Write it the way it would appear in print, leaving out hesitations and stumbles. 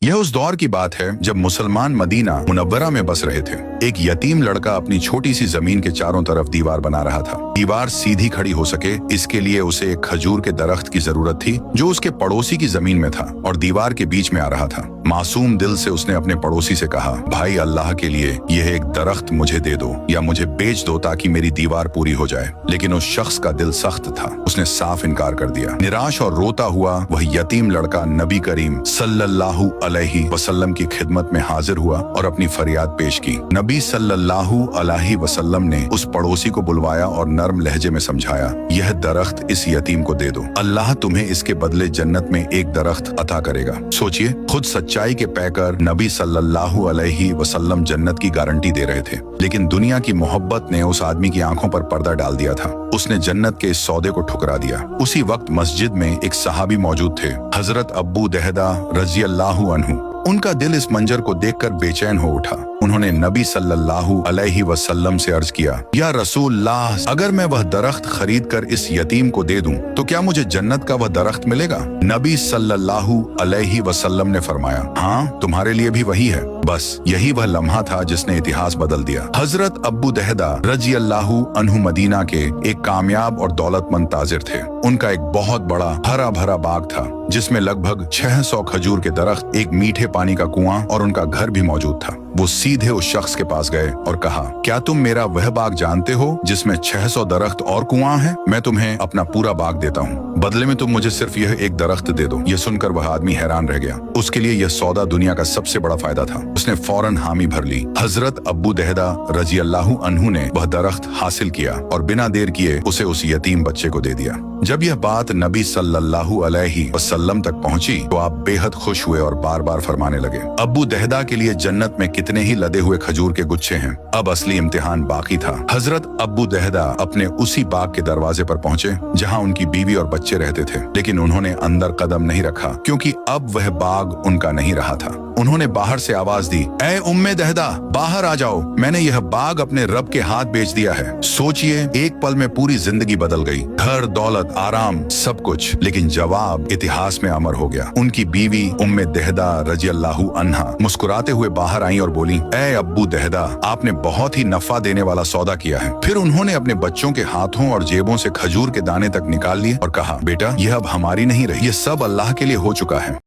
यह उस दौर की बात है जब मुसलमान मदीना मुनव्वरा में बस रहे थे। एक यतीम लड़का अपनी छोटी सी जमीन के चारों तरफ दीवार बना रहा था। दीवार सीधी खड़ी हो सके इसके लिए उसे एक खजूर के दरख्त की जरूरत थी जो उसके पड़ोसी की जमीन में था और दीवार के बीच में आ रहा था। मासूम दिल से उसने अपने पड़ोसी से कहा, भाई अल्लाह के लिए यह एक दरख्त मुझे दे दो या मुझे बेच दो ताकि मेरी दीवार पूरी हो जाए। लेकिन उस शख्स का दिल सख्त था, उसने साफ इनकार कर दिया। निराश और रोता हुआ वह यतीम लड़का नबी करीम सल्लल्लाहु अलैहि वसल्लम की खिदमत में हाजिर हुआ और अपनी फरियाद पेश की। नबी सल्लल्लाहु अलैहि वसल्लम ने उस पड़ोसी को बुलवाया और नर्म लहजे में समझाया, यह दरख्त इस यतीम को दे दो, अल्लाह तुम्हें इसके बदले जन्नत में एक दरख्त अता करेगा। सोचिए, खुद सच्चाई के पैकर नबी सल्लल्लाहु अलैहि वसल्लम जन्नत की गारंटी दे रहे थे, लेकिन दुनिया की मोहब्बत ने उस आदमी की आंखों पर पर्दा डाल दिया था। उसने जन्नत के इस सौदे को ठुकरा दिया। उसी वक्त मस्जिद में एक सहाबी मौजूद थे, हजरत अब्बू दहदा रज़ियल्लाहु अन्हु। उनका दिल इस मंजर को देखकर बेचैन हो उठा। उन्होंने नबी सल्लल्लाहु अलैहि वसल्लम से अर्ज किया, या रसूलल्लाह, अगर मैं वह दरख्त खरीद कर इस यतीम को दे दूं तो क्या मुझे जन्नत का वह दरख्त मिलेगा? नबी सल्लल्लाहु अलैहि वसल्लम ने फरमाया, हाँ, तुम्हारे लिए भी वही है। बस यही वह लम्हा था जिसने इतिहास बदल दिया। हजरत अब्बू दहदा रज़ियल्लाहु अन्हु मदीना के एक कामयाब और दौलतमंद ताजिर थे। उनका एक बहुत बड़ा हरा भरा बाग था जिसमें लगभग 600 खजूर के दरख्त, एक मीठे पानी का कुआं और उनका घर भी मौजूद था। वो सीधे उस शख्स के पास गए और कहा, क्या तुम मेरा वह बाग जानते हो जिसमें 600 दरख्त और कुआं है? मैं तुम्हें अपना पूरा बाग देता हूँ, बदले में तुम मुझे सिर्फ यह एक दरख्त दे दो। यह सुनकर वह आदमी हैरान रह गया। उसके लिए यह सौदा दुनिया का सबसे बड़ा फायदा था। उसने फौरन हामी भर ली। हजरत अब्बू दहदा रज़ियल्लाहु अन्हु ने वह दरख्त हासिल किया और बिना देर किए उसे उस यतीम बच्चे को दे दिया। जब यह बात नबी सल्लल्लाहु अलैहि वसल्लम तक पहुंची तो आप बेहद खुश हुए और बार बार फरमाने लगे, अब्बू दहदा के लिए जन्नत में कितने ही लदे हुए खजूर के गुच्छे हैं। अब असली इम्तिहान बाकी था। हजरत अब्बू दहदा अपने उसी बाग के दरवाजे पर पहुंचे जहां उनकी बीवी और बच्चे रहते थे, लेकिन उन्होंने अंदर कदम नहीं रखा क्योंकि अब वह बाग उनका नहीं रहा था। उन्होंने बाहर से आवाज दी, ऐ उम्मे दहदा, बाहर आ जाओ, मैंने यह बाग अपने रब के हाथ बेच दिया है। सोचिए, एक पल में पूरी जिंदगी बदल गई, घर, दौलत, आराम, सब कुछ। लेकिन जवाब इतिहास में अमर हो गया। उनकी बीवी उम्मे दहदा रज़ियल्लाहु अन्हा मुस्कुराते हुए बाहर आई और बोली, ऐ अब्बू दहदा, आपने बहुत ही नफा देने वाला सौदा किया है। फिर उन्होंने अपने बच्चों के हाथों और जेबों से खजूर के दाने तक निकाल लिए और कहा, बेटा, यह अब हमारी नहीं रही, यह सब अल्लाह के लिए हो चुका है।